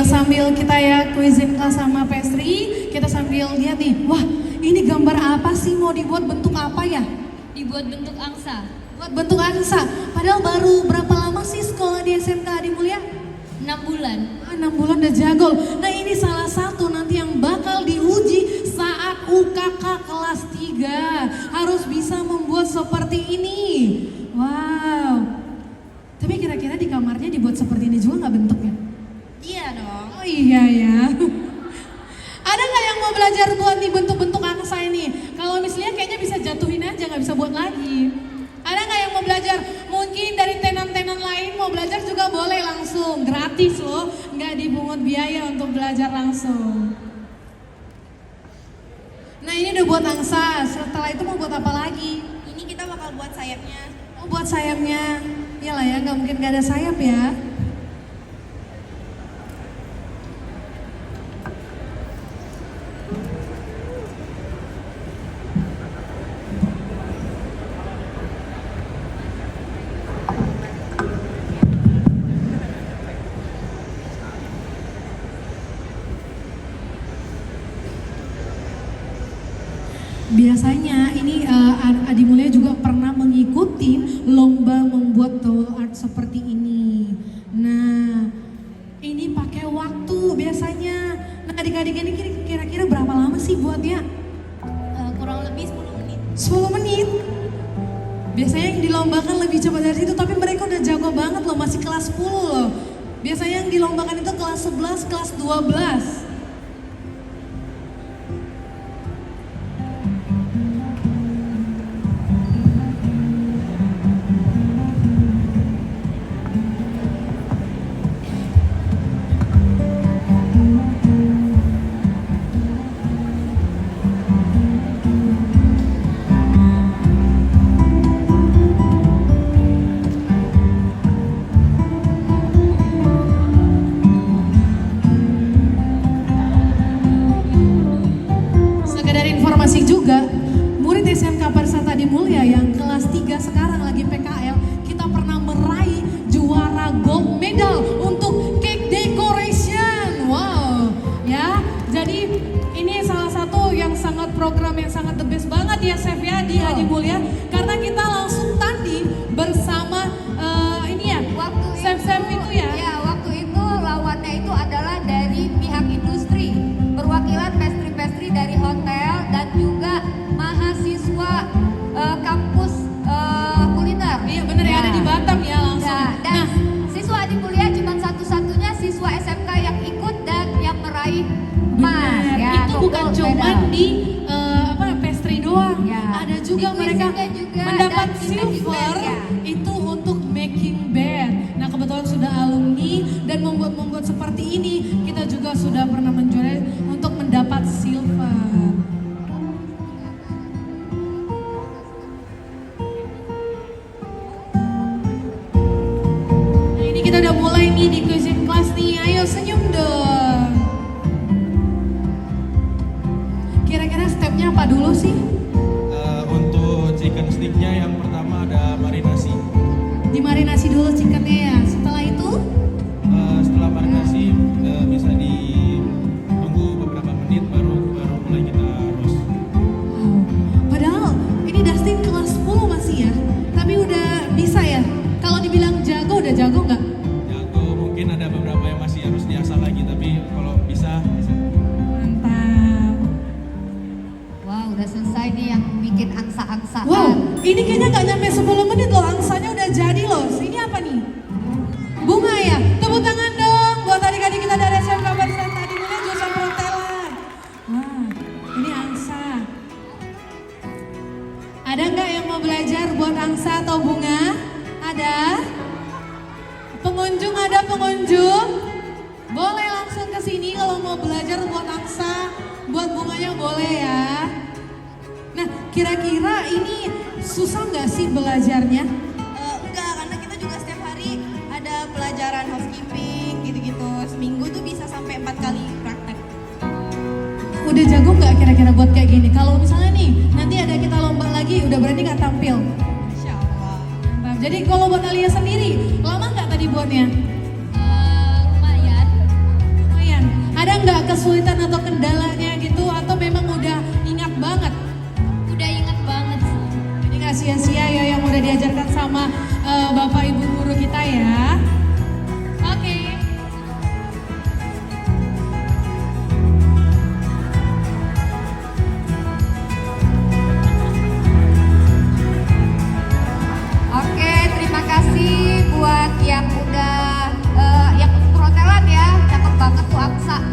Sambil kita ya kuisin kelas sama pastry, kita sambil lihat nih, wah ini gambar apa sih, mau dibuat bentuk apa ya? Dibuat bentuk angsa. Buat bentuk angsa, padahal baru berapa lama sih sekolah di SMK Adi Mulia? 6 bulan. 6 bulan udah jago. Nah ini salah satu nanti yang bakal diuji saat UKK kelas 3. Harus bisa membuat seperti ini. Wow. Tapi kira-kira di kamarnya dibuat seperti ini juga nggak bentuknya? Iya dong. Oh iya ya. Ada nggak yang mau belajar buat nih bentuk-bentuk angsa ini? Kalau misalnya kayaknya bisa jatuhin aja, nggak bisa buat lagi. Ada nggak yang mau belajar? Mungkin dari tenan-tenan lain mau belajar juga boleh langsung, gratis loh, nggak dipungut biaya untuk belajar langsung. Nah ini udah buat angsa, setelah itu mau buat apa lagi? Ini kita bakal buat sayapnya. Oh buat sayapnya, iyalah ya nggak mungkin nggak ada sayap ya. Biasanya ini Adi Mulia juga pernah mengikuti lomba membuat wall art seperti ini. Nah, ini pakai waktu biasanya. Nah, adik-adik ini kira-kira berapa lama sih buatnya? Kurang lebih 10 menit. 10 menit. Biasanya yang dilombakan lebih cepat dari itu, tapi mereka udah jago banget loh, masih kelas 10 loh. Biasanya yang dilombakan itu kelas 11, kelas 12. Juga murid SMK Persata Adi Mulia yang kelas 3 sekarang lagi PKL, kita pernah meraih juara gold medal untuk cake decoration. Wow, ya. Jadi ini salah satu yang sangat program yang sangat the best banget ya Chef ya di Adi Mulia, karena kita langsung tanding bersama ini ya. Waktu Chef itu ya. Ya, waktu itu lawannya itu adalah dari pihak industri, perwakilan pastry-pastry dari hotel dan juga mahasiswa kampus kuliner. Iya bener ya, ada di Batam ya langsung. Ya, dan siswa Adi Mulia cuma satu-satunya siswa SMK yang ikut dan yang meraih emas. Ya, itu bukan cuma di pastry doang. Ya, ada juga mereka juga, mendapat dan silver ya. itu untuk making bed. Nah kebetulan sudah alumni dan membuat seperti ini, kita juga sudah pernah menjuarai untuk mendapat silver. Kita udah mulai nih di kuisin kelas nih, ayo senyum dong. Kira-kira stepnya apa dulu sih? Untuk chicken sticknya yang pertama ada marinasi. Dimarinasi dulu chickennya ya, setelah itu? Setelah marinasi bisa ditunggu beberapa menit baru mulai kita roast. Wow, padahal ini Dustin kelas 10 masih ya, tapi udah bisa ya? Kalau dibilang jago, udah jago nggak? Mungkin ada beberapa yang masih harus diasah lagi, tapi kalau bisa. Mantap. Wow, udah selesai nih yang bikin angsa-angsaan. Wow, ini kayaknya nggak nyampe 10 menit loh, angsanya udah jadi loh. Ini apa nih? Bunga ya? Tepuk tangan dong buat adik-adik kita dari SMK Persata Adi Mulia jurusan perhotelan. Wah, ini angsa. Ada nggak yang mau belajar buat angsa atau bunga? Ada? Pengunjung, ada pengunjung? Boleh langsung ke sini kalau mau belajar buat angsa, buat bunganya boleh ya. Nah, kira-kira ini susah nggak sih belajarnya? Enggak, karena kita juga setiap hari ada pelajaran housekeeping gitu-gitu. Seminggu tuh bisa sampai 4 kali praktek. Udah jago nggak kira-kira buat kayak gini? Kalau misalnya nih, nanti ada kita lomba lagi, udah berani nggak tampil? Insya Allah. Nah, jadi kalau buat Alia sendiri, lama nggak tadi buatnya? Lumayan. kesulitan atau kendalanya gitu, atau memang udah ingat banget? Udah inget banget sih. Jadi nggak sia-sia ya yang udah diajarkan sama Bapak Ibu guru kita ya. Oke. Oke, terima kasih buat yang udah yang perhotelan ya, cakep banget tuh Aksa.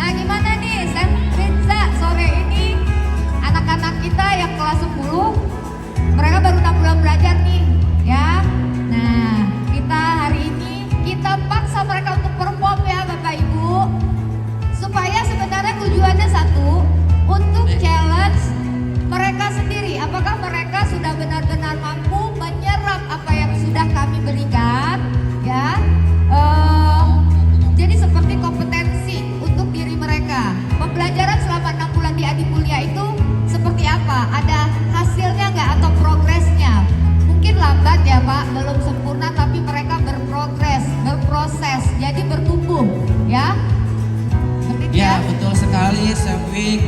Nah gimana nih Sam Rinza sore ini anak-anak kita yang kelas 10, mereka baru 6 bulan belajar nih ya. Nah kita hari ini kita paksa mereka untuk perform ya Bapak Ibu, supaya sebenarnya tujuannya satu, untuk challenge mereka sendiri, apakah mereka sudah benar-benar mampu menyerap apa yang sudah kami berikan ya. Jadi seperti kompetensi untuk diri mereka. Pembelajaran selama 6 bulan di Adi Mulia itu seperti apa? Ada hasilnya nggak atau progresnya? Mungkin lambat ya Pak, belum sempurna, tapi mereka berprogres, berproses, jadi bertumbuh ya. Seperti itu Ya, betul sekali Sefik.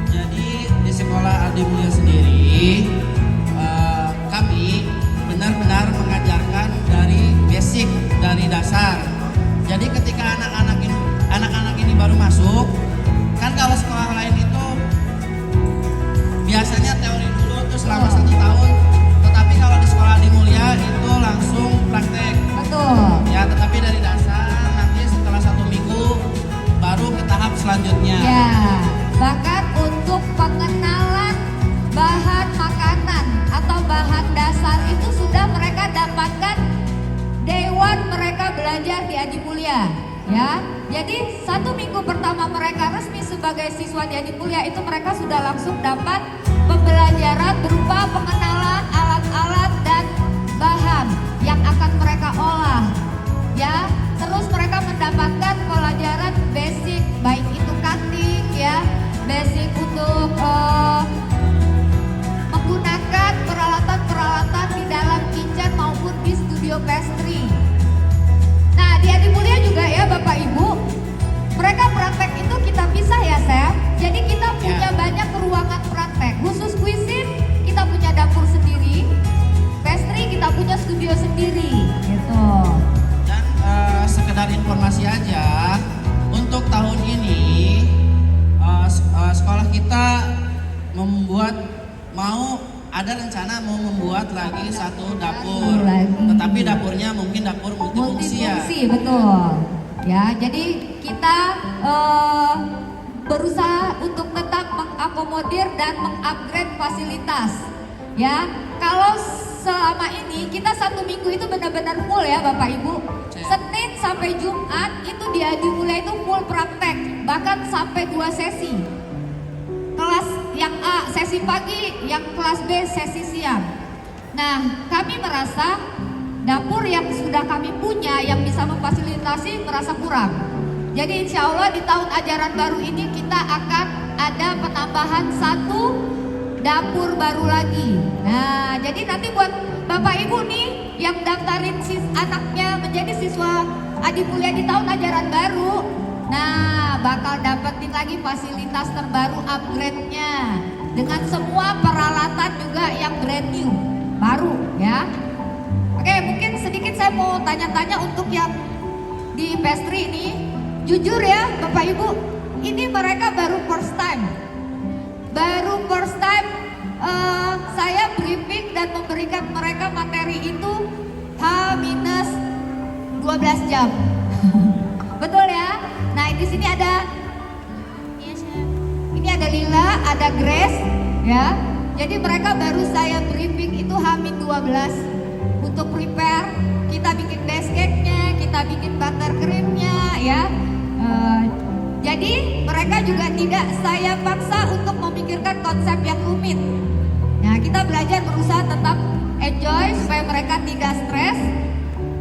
Jadi di sekolah Adi Mulia sendiri kami benar-benar mengajarkan dari basic, dari dasar. Jadi ketika anak-anak ini baru masuk, kan kalau sekolah lain itu biasanya teori dulu terus selama 1 tahun. Tetapi kalau di sekolah Adi Mulia itu langsung praktek. Betul. Ya, tetapi dari dasar nanti setelah 1 minggu baru ke tahap selanjutnya. Ya, bahkan untuk pengenalan bahan makanan atau bahan dasar itu sudah mereka dapatkan day one mereka belajar di Adi Mulia ya. Jadi 1 minggu pertama mereka resmi sebagai siswa di Adi Mulia itu mereka sudah langsung dapat pembelajaran berupa pengenalan alat-alat dan bahan yang akan mereka olah ya. Terus mereka mendapatkan pelajaran basic, baik itu cutting ya, basic untuk menggunakan peralatan-peralatan di dalam kitchen maupun di studio pastry. Nah di Adi Mulia juga ya Bapak Ibu, mereka praktek itu kita pisah ya Sam. Jadi kita punya banyak ruangan praktek. Khusus cuisine kita punya dapur sendiri, pastry kita punya studio sendiri gitu. Dan sekedar informasi aja, untuk tahun ini sekolah kita ada rencana mau membuat lagi satu dapur. Tetapi dapurnya mungkin dapur multifungsi ya. Multifungsi, betul. Ya, jadi kita berusaha untuk tetap mengakomodir dan mengupgrade fasilitas. Ya, kalau selama ini kita 1 minggu itu benar-benar full ya Bapak Ibu. Senin sampai Jumat itu di Adi Mulia itu full praktek, bahkan sampai 2 sesi. Kelas yang A sesi pagi, yang kelas B sesi siang. Nah, kami merasa dapur yang sudah kami punya yang bisa memfasilitasi merasa kurang. Jadi insya Allah di tahun ajaran baru ini kita akan ada penambahan 1 dapur baru lagi. Nah, jadi nanti buat Bapak Ibu nih yang daftarin anaknya menjadi siswa Adi Mulia di tahun ajaran baru, nah bakal dapetin lagi fasilitas terbaru, upgrade-nya dengan semua peralatan juga yang brand new, baru ya. Oke, mungkin sedikit saya mau tanya-tanya untuk yang di pastry ini. Jujur ya Bapak Ibu, ini mereka baru first time. Saya briefing dan memberikan mereka materi itu H-12 jam. Betul ya? Nah, di sini ada ini ada Lila, ada Grace ya. Jadi mereka baru saya briefing itu H-12 untuk prepare. Kita bikin base cake-nya, kita bikin buttercream-nya ya. Jadi mereka juga tidak saya paksa untuk memikirkan konsep yang rumit. Nah, kita belajar berusaha tetap enjoy supaya mereka tidak stres.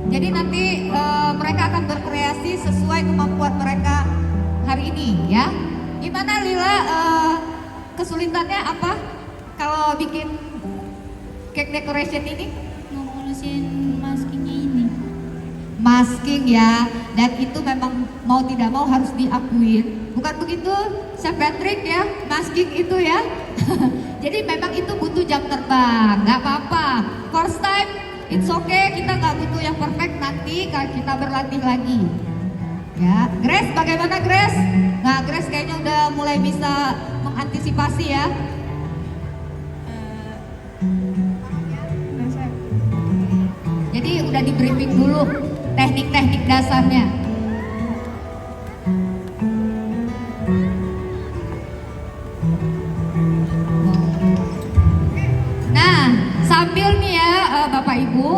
Jadi nanti mereka akan berkreasi sesuai kemampuan mereka hari ini ya. Gimana Lila, kesulitannya apa kalau bikin cake decoration ini? Mau ngurusin maskingnya ini. masking ya, dan itu memang mau tidak mau harus diakuin. Bukan begitu, Chef Patrick ya, masking itu ya. Jadi memang itu butuh jam terbang, nggak apa-apa. First time, it's okay, kita nggak butuh yang perfect, nanti kita berlatih lagi. Ya, Grace bagaimana Grace? Nah, Grace kayaknya udah mulai bisa mengantisipasi ya. Jadi udah di briefing dulu teknik-teknik dasarnya. Nah, sambil nih ya Bapak Ibu,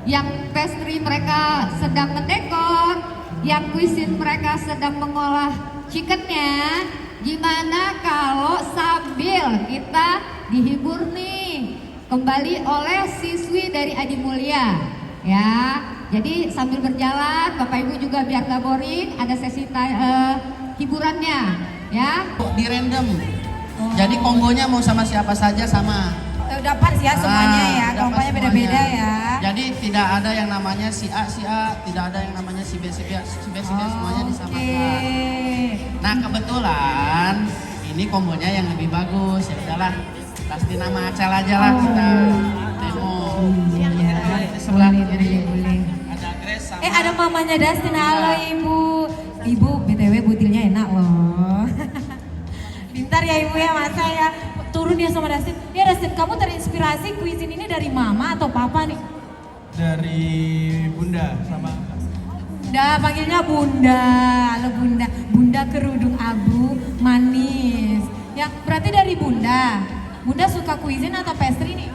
yang pastry mereka sedang mendekor, yang cuisine mereka sedang mengolah chickennya, gimana kalau sambil kita dihibur nih kembali oleh siswi dari Adi Mulia ya. Jadi sambil berjalan Bapak Ibu juga biar gak boring, ada sesi hiburannya ya. Di random. Jadi kombonya mau sama siapa saja sama. Udah pas ya semuanya ya, Udah kelompoknya pas beda-beda semuanya. ya. Jadi tidak ada yang namanya si A, tidak ada yang namanya si B, semuanya disamakan. Nah kebetulan ini kombonya yang lebih bagus, ya udahlah pasti nama Acel aja lah kita demo. Di sebelah kiri ada Grace sama Ada mamanya Dustin, halo ibu. Ibu BTW butilnya enak loh. Pintar ya ibu ya, masa ya turun ya sama Dustin. Ya Dustin, kamu terinspirasi cuisine ini dari mama atau papa nih? Dari Bunda sama Bunda, panggilnya Bunda. Halo Bunda. Bunda kerudung abu manis. Ya berarti dari Bunda. Bunda suka cuisine atau pastry nih?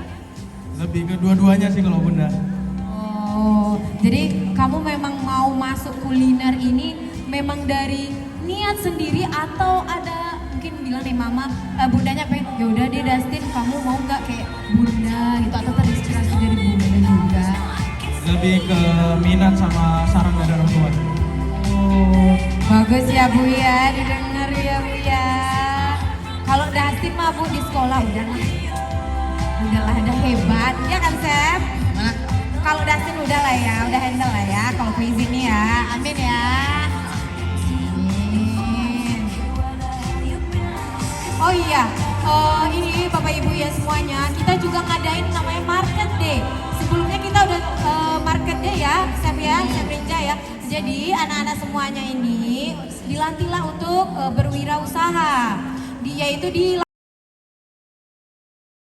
lebih kedua-duanya sih kalau Bunda. Oh, jadi kamu memang mau masuk kuliner ini memang dari niat sendiri atau ada mungkin bilang nih mama, bundanya pengen, ya udah deh Dustin, kamu mau nggak kayak bunda gitu atau terinspirasi dari bunda juga? Lebih ke minat sama saran dari orang tua. Oh, bagus ya Bu ya, didengar ya Bu ya. Kalau Dustin mah Bu di sekolah udahlah udah hebat, ya kan Chef? mana? Kalau Dustin udah lah ya, udah handle lah ya kalau cuisine nih ya, amin ya. Amin. Oh iya, ini Bapak Ibu ya semuanya, kita juga ngadain namanya Market Day. Sebelumnya kita udah Market Day ya, Chef ya, Chef Rinja ya. Jadi anak-anak semuanya ini dilantilah untuk berwirausaha. Dia itu di